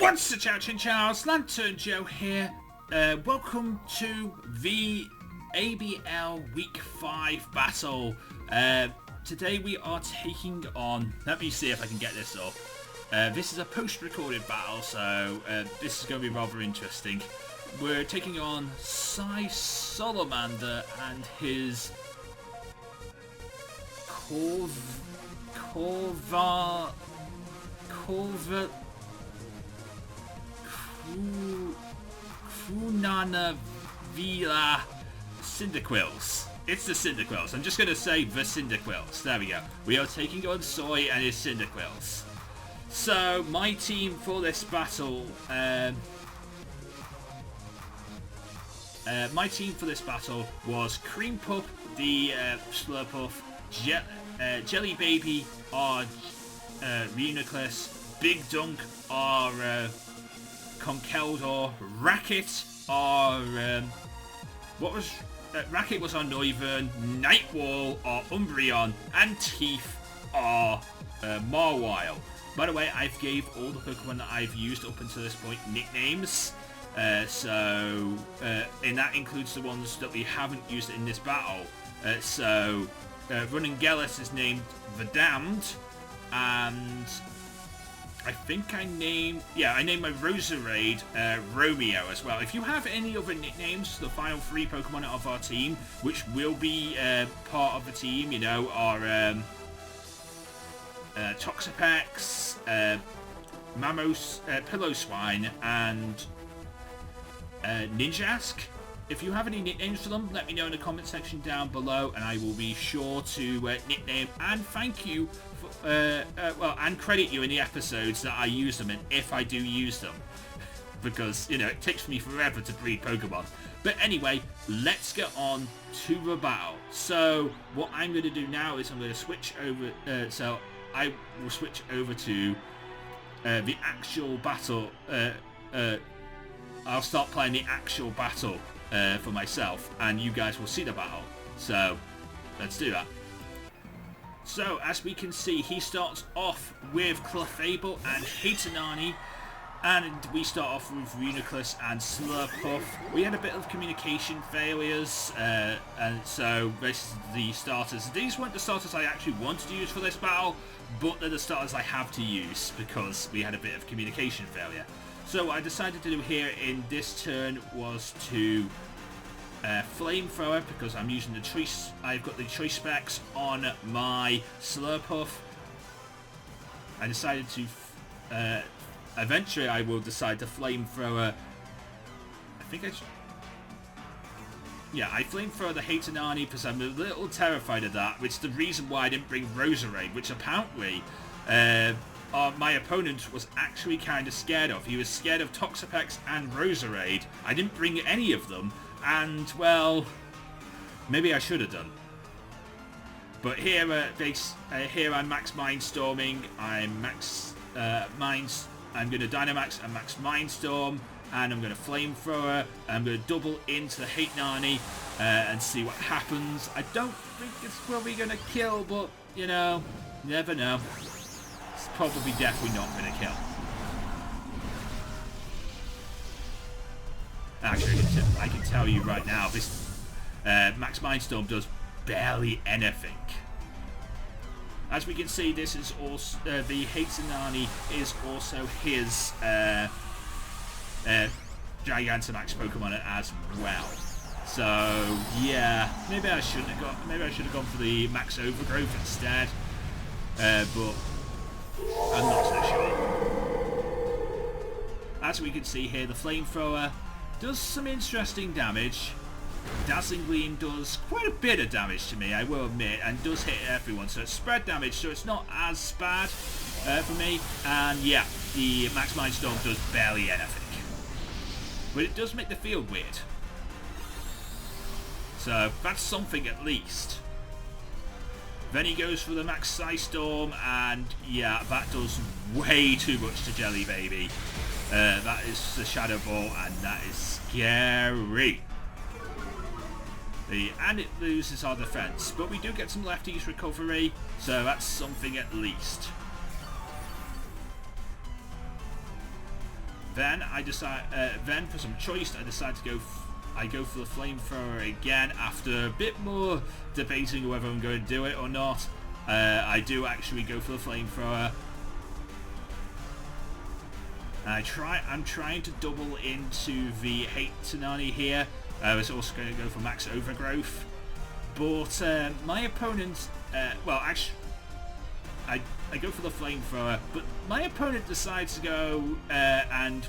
What's the chow chin Charles, Lantern Joe here. Welcome to the ABL Week 5 battle. Today we are taking on, let me see if I can get this up. This is a post-recorded battle, so this is going to be rather interesting. We're taking on Cy Salamander and his Cuernavaca Cyndaquils. It's the Cyndaquils. I'm just going to say the Cyndaquils. There we go. We are taking on Soy and his Cyndaquils. So, my team for this battle... was Cream Pup, the Slurpuff, Jelly Baby, our Reuniclus, Big Dunk, our Conkeldor, Racket, our Racket was our Noivern, Nightwall, our Umbreon, and Teeth, our Marwile. By the way, I've gave all the Pokemon that I've used up until this point nicknames. And that includes the ones that we haven't used in this battle. Running Gellis is named The Damned, and I think I named my Roserade Romeo as well. If you have any other nicknames, the final 3 Pokemon of our team, which will be part of the team, you know, are Toxapex, Mamos, Pillowswine, and Ninjask. If you have any nicknames for them, let me know in the comment section down below, and I will be sure to nickname and thank you for, and credit you in the episodes that I use them in, if I do use them, because, you know, it takes me forever to breed Pokemon. But anyway, let's get on to the battle. So what I'm going to do now is I'm going to switch over, so I will switch over to the actual battle. I'll start playing the actual battle for myself, and you guys will see the battle. So, let's do that. So, as we can see, he starts off with Clefable and Hatenani, and we start off with Reuniclus and Slurpuff. We had a bit of communication failures, and so this is the starters. These weren't the starters I actually wanted to use for this battle, but they're the starters I have to use because we had a bit of communication failure. So what I decided to do here in this turn was to Flamethrower, because I'm using the choice. I've got the choice specs on my Slurpuff. I decided to eventually I will decide to Flamethrower. I Flamethrower the Hatenani because I'm a little terrified of that, which is the reason why I didn't bring Roserade, which apparently my opponent was actually kind of scared of. He was scared of Toxapex and Roserade. I didn't bring any of them, and, well, maybe I should have done. But here, I'm Max Mindstorming. I'm going to Dynamax and Max Mindstorm, and I'm going to Flamethrower. I'm going to double into the Hatenani and see what happens. I don't think it's probably going to kill, but, you know, you never know. Probably definitely not going to kill. Actually, I can tell you right now, this Max Mindstorm does barely anything. As we can see, this is also the Hatenani is also his Gigantamax Pokemon as well. So yeah, maybe I should have gone for the Max Overgrowth instead. But I'm not so sure. As we can see here, the Flamethrower does some interesting damage. Dazzling Gleam does quite a bit of damage to me, I will admit, and does hit everyone, so it's spread damage, so it's not as bad for me. And yeah, the Max Mindstorm does barely anything, but it does make the field weird. So that's something at least. Then he goes for the Max Psystorm, and yeah, that does way too much to Jelly Baby. That is the Shadow Ball, and that is scary. And it loses our defense, but we do get some lefties recovery, so that's something at least. Then then for some choice, I decide to go. I go for the flamethrower again after a bit more debating whether I'm going to do it or not. I do actually go for the flamethrower. I'm trying to double into the Hate Tsunami here. I was also going to go for max overgrowth, but my opponent, well, actually, I go for the flamethrower, but my opponent decides to go and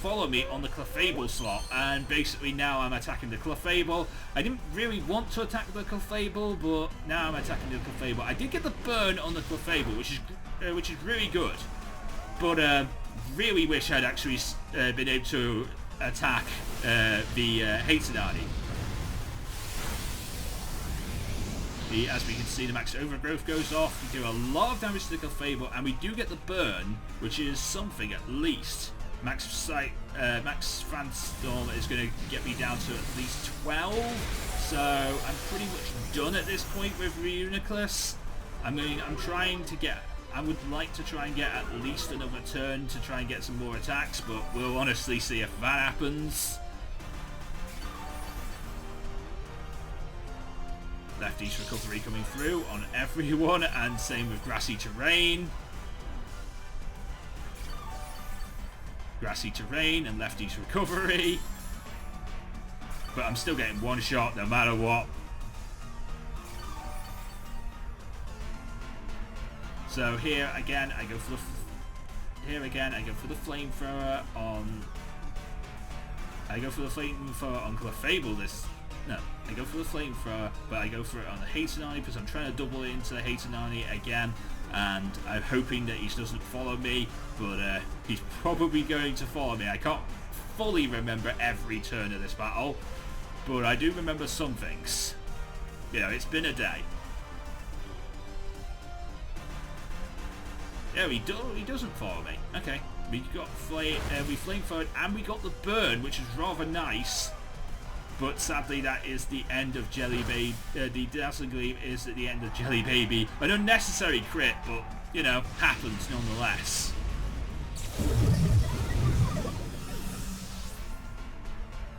follow me on the Clefable slot, and basically now I'm attacking the Clefable. I didn't really want to attack the Clefable, but now I'm attacking the Clefable. I did get the burn on the Clefable, which is really good, but really wish I'd actually been able to attack the Hate Tsunami. As we can see, the max overgrowth goes off. We do a lot of damage to the Clefable, and we do get the burn, which is something at least. Max Fanstorm is going to get me down to at least 12, so I'm pretty much done at this point with Reuniclus. I would like to try and get at least another turn to try and get some more attacks, but we'll honestly see if that happens. Lefty's recovery coming through on everyone, and same with Grassy Terrain. Grassy Terrain and Lefty's recovery. But I'm still getting one shot no matter what. So here again I go for the flamethrower on Clefable I go for the flamethrower, but I go for it on the Hate Tsunami because I'm trying to double it into the Hate Tsunami again, and I'm hoping that he doesn't follow me, but he's probably going to follow me. I can't fully remember every turn of this battle, but I do remember some things. You know, it's been a day. Yeah, he doesn't follow me. Okay, we got we flamethrowed and we got the burn, which is rather nice. But sadly, that is the end of Jelly Baby. The Dazzling Gleam is at the end of Jelly Baby. An unnecessary crit, but you know, happens nonetheless.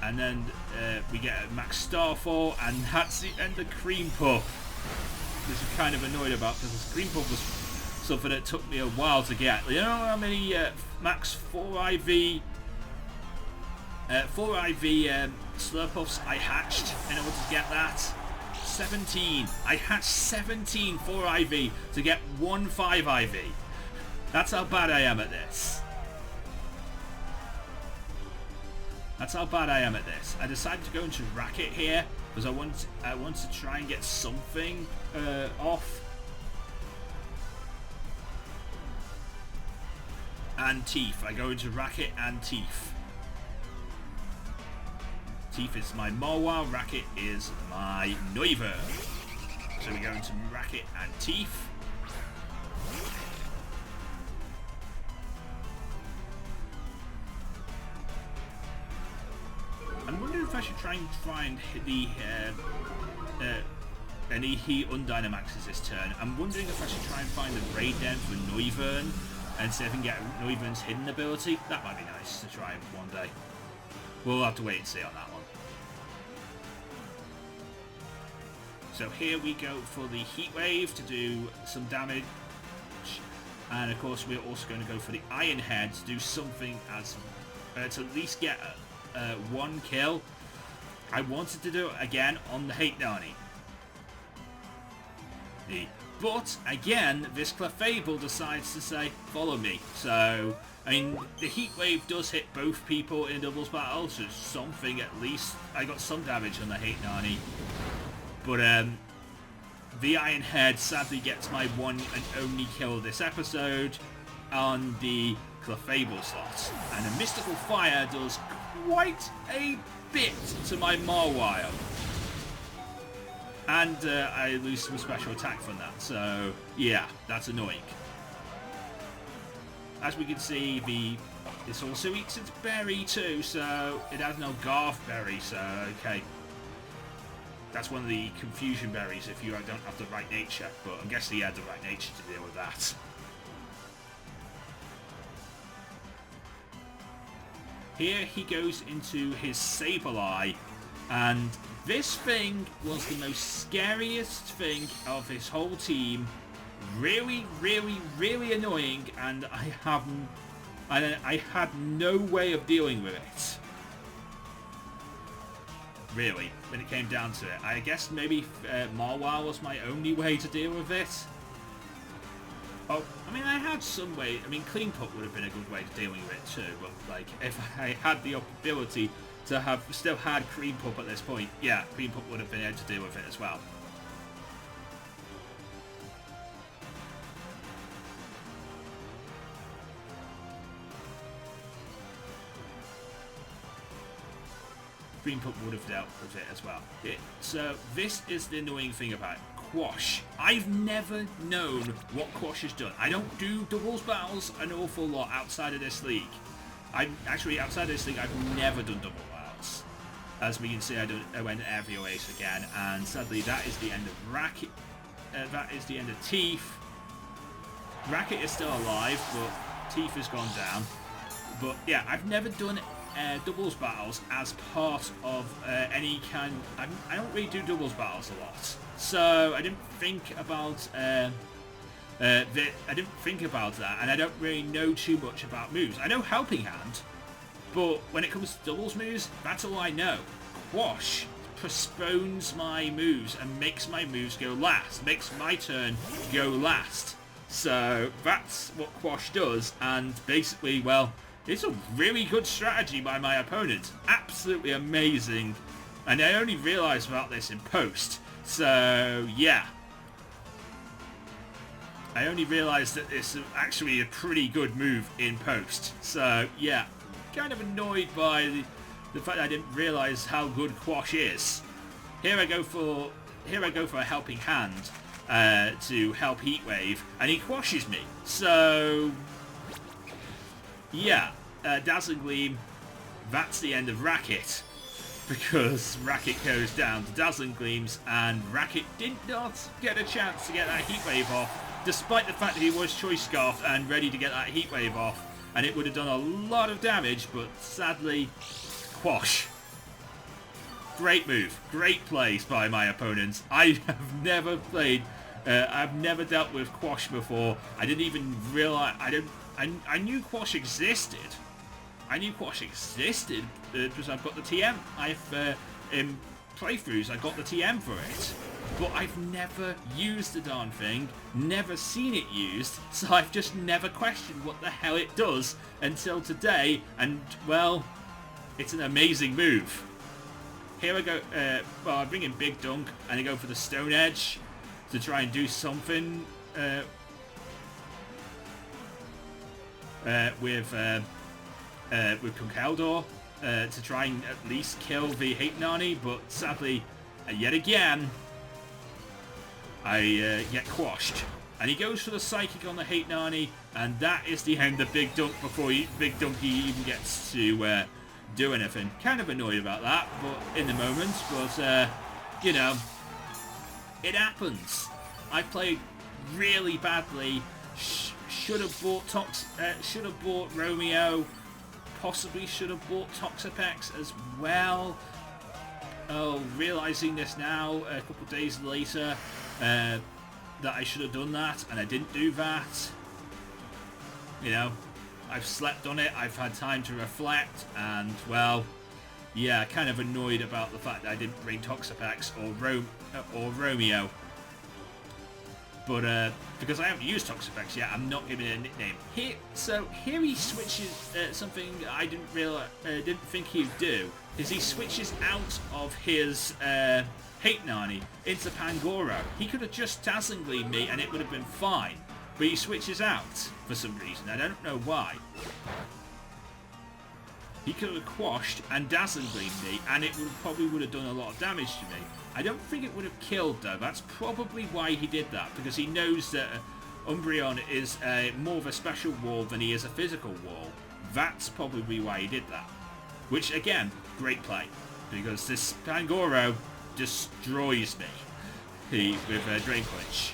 And then we get a Max Starfall, and that's the end of Cream Puff. Which I'm kind of annoyed about because Cream Puff was something that took me a while to get. You know how many Max 4IV Slurpuffs I hatched in order to get that? 17. I hatched 17 4IV to get 1 5IV. That's how bad I am at this. That's how bad I am at this. I decided to go into Racket here because I want to try and get something off. And Teeth. I go into Racket and Teeth. Teeth is my Marwa, Racket is my Noivern. So we go into Racket and Teeth. I'm wondering if I should try and find the any He Undynamaxes this turn. I'm wondering if I should try and find the raid den for Noivern and see if I can get Noivern's hidden ability. That might be nice to try one day. We'll have to wait and see on that one. So here we go for the Heat Wave to do some damage. And of course we're also going to go for the Iron Head to do something as to at least get one kill. I wanted to do it again on the Hate Nani. But again, this Clefable decides to say, follow me. So, I mean, the Heat Wave does hit both people in doubles battle, so something at least. I got some damage on the Hate Nani. But the Iron Head sadly gets my one and only kill this episode on the Clefable slot. And the Mystical Fire does quite a bit to my Marwile. And I lose some special attack from that, so yeah, that's annoying. As we can see, this also eats its berry too, so it has no Garth berry, so okay. That's one of the confusion berries if you don't have the right nature, but I'm guessing he had the right nature to deal with that. here he goes into his Sableye, and this thing was the most scariest thing of his whole team. Really, really, really annoying, and I had no way of dealing with it. Really, when it came down to it. I guess maybe Marwile was my only way to deal with it. Oh, I mean, I had some way. I mean, Clean Put would have been a good way to dealing with it too, but like, if I had the ability to have still had Cream Pup at this point, yeah, Cream Pup would have been able to deal with it as well. Green Pup would have dealt with it as well. So this is the annoying thing about Quash. I've never known what Quash has done. I don't do doubles battles an awful lot outside of this league. Outside of this league, I've never done double battles. As we can see, I went every Oasis again, and sadly that is the end of Racket. That is the end of Teeth. Racket is still alive, but Teeth has gone down. But yeah, I've never done doubles battles as part of any kind. I don't really do doubles battles a lot, so I didn't think about that, and I don't really know too much about moves. I know Helping Hand, but when it comes to doubles moves, that's all I know. Quash postpones my moves and makes my moves go last, makes my turn go last. So that's what Quash does, and basically, well, it's a really good strategy by my opponent. Absolutely amazing. And I only realised about this in post. So, yeah. I only realised that it's actually a pretty good move in post. So, yeah. Kind of annoyed by the fact I didn't realise how good Quash is. Here I go for a Helping Hand to help Heatwave, and he quashes me. So, yeah, Dazzling Gleam, that's the end of Racket, because Racket goes down to Dazzling Gleams, and Racket did not get a chance to get that Heatwave off, despite the fact that he was Choice Scarfed and ready to get that Heatwave off, and it would have done a lot of damage, but sadly, Quash. Great move, great plays by my opponents. I have never played, I've never dealt with Quash before. I didn't even realize, I knew Quash existed. I knew Quash existed because I've got the TM. In playthroughs, I got the TM for it. But I've never used the darn thing, never seen it used, so I've just never questioned what the hell it does until today, and, well, it's an amazing move. Here I go, well, I bring in Big Dunk, and I go for the Stone Edge to try and do something with Conkeldor to try and at least kill the Hate Nani, but sadly, yet again, I get quashed. And he goes for the Psychic on the Hate Nani, and that is the end of Big Dunk before Big Donkey even gets to do anything. Kind of annoyed about that, but in the moment, but you know, it happens. I played really badly. Should have bought Romeo. Possibly should have bought Toxapex as well. Oh, realizing this now a couple of days later, that I should have done that, and I didn't do that. You know, I've slept on it, I've had time to reflect, and, well, yeah, kind of annoyed about the fact that I didn't bring Toxapex or Romeo. But, because I haven't used Toxapex yet, I'm not giving it a nickname. Here he switches something I didn't think he'd do, is he switches out of his Hate Nani into Pangoro. He could have just Dazzling Gleamed me and it would have been fine, but he switches out for some reason. I don't know why. He could have quashed and Dazzling Gleamed me, and it probably would have done a lot of damage to me. I don't think it would have killed, though. That's probably why he did that, because he knows that Umbreon is more of a special wall than he is a physical wall. That's probably why he did that. Which, again, great play, because this Pangoro destroys me with Drain Punch.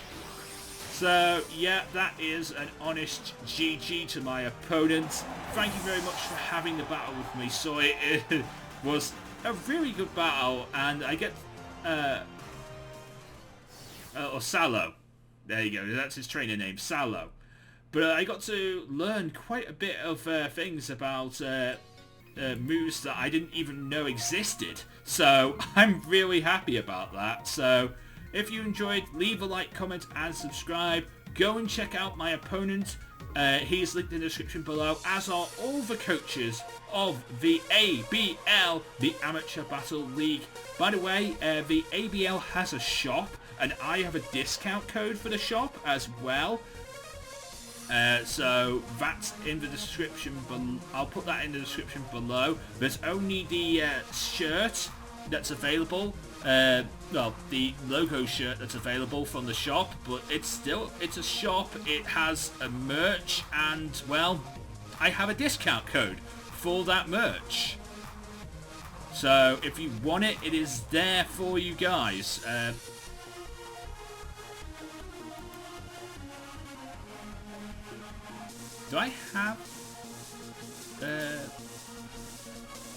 So, yeah, that is an honest GG to my opponent. Thank you very much for having the battle with me. So it was a really good battle, and I get... or Salo. There you go, that's his trainer name, Salo. But I got to learn quite a bit of things about moves that I didn't even know existed. So I'm really happy about that. So if you enjoyed, leave a like, comment and subscribe. Go and check out my opponent. He's linked in the description below, as are all the coaches of the ABL, the Amateur Battle League. By the way, the ABL has a shop, and I have a discount code for the shop as well. So that's in the description. I'll put that in the description below. There's only the shirt that's available. Well, the logo shirt that's available from the shop, but it's a shop. It has a merch, and well, I have a discount code for that merch. So if you want it, it is there for you guys. Do I have...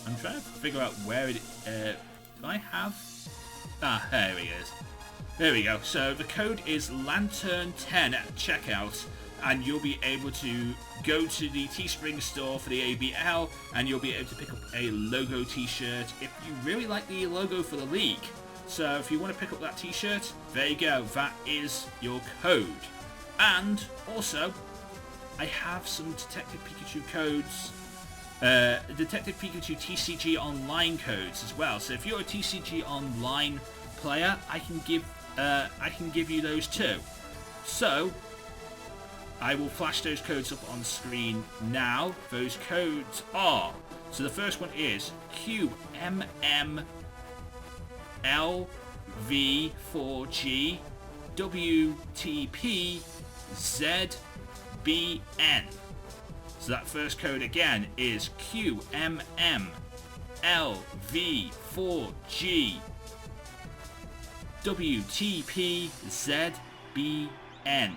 I'm trying to figure out where it... do I have... Ah, there he is. There we go. So the code is Lantern10 at checkout, and you'll be able to go to the Teespring store for the ABL, and you'll be able to pick up a logo t-shirt if you really like the logo for the league. So if you want to pick up that t-shirt, there you go. That is your code. And also, I have some Detective Pikachu codes, Detective Pikachu TCG Online codes as well. So if you're a TCG Online player, I can give you those too. So I will flash those codes up on screen now. Those codes are, so the first one is QMMLV4G WTPZ BN. So that first code again is QMMLV4G WTPZBN.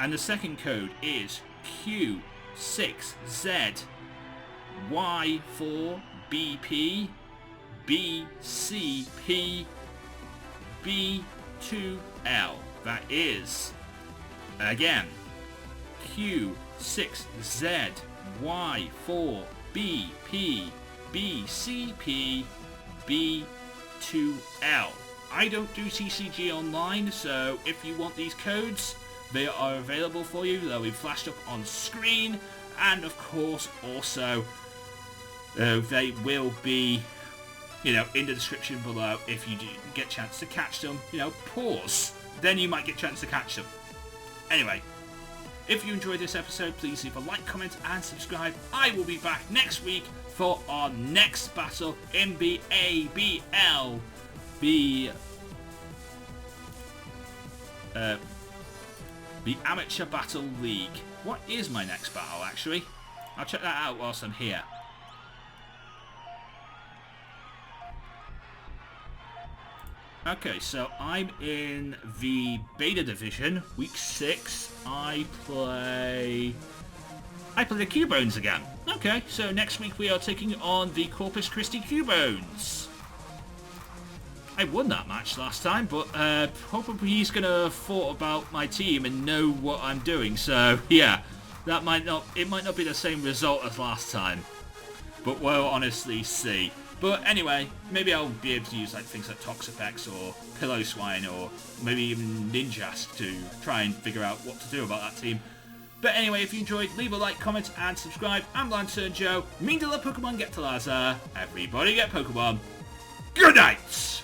And the second code is Q6ZY4BP BCP B2L. That is, again, Q6ZY4BPBCPB2L. I don't do TCG Online, so if you want these codes, they are available for you. They'll be flashed up on screen, and of course also they will be, in the description below. If you do get a chance to catch them, pause, then you might get a chance to catch them. Anyway, if you enjoyed this episode, please leave a like, comment and subscribe. I will be back next week for our next battle in the ABL, the Amateur Battle League. What is my next battle, actually? I'll check that out whilst I'm here. Okay, so I'm in the Beta Division, Week 6. I play the Cubones again. Okay, so next week we are taking on the Corpus Christi Cubones. I won that match last time, but probably he's going to have thought about my team and know what I'm doing. So, yeah, it might not be the same result as last time. But we'll honestly see. But anyway, maybe I'll be able to use things like Toxapex or Pillow Swine or maybe even Ninjask to try and figure out what to do about that team. But anyway, if you enjoyed, leave a like, comment and subscribe. I'm Lantern Joe. Mean to love Pokemon, get to Lazar. Everybody get Pokemon. Good night!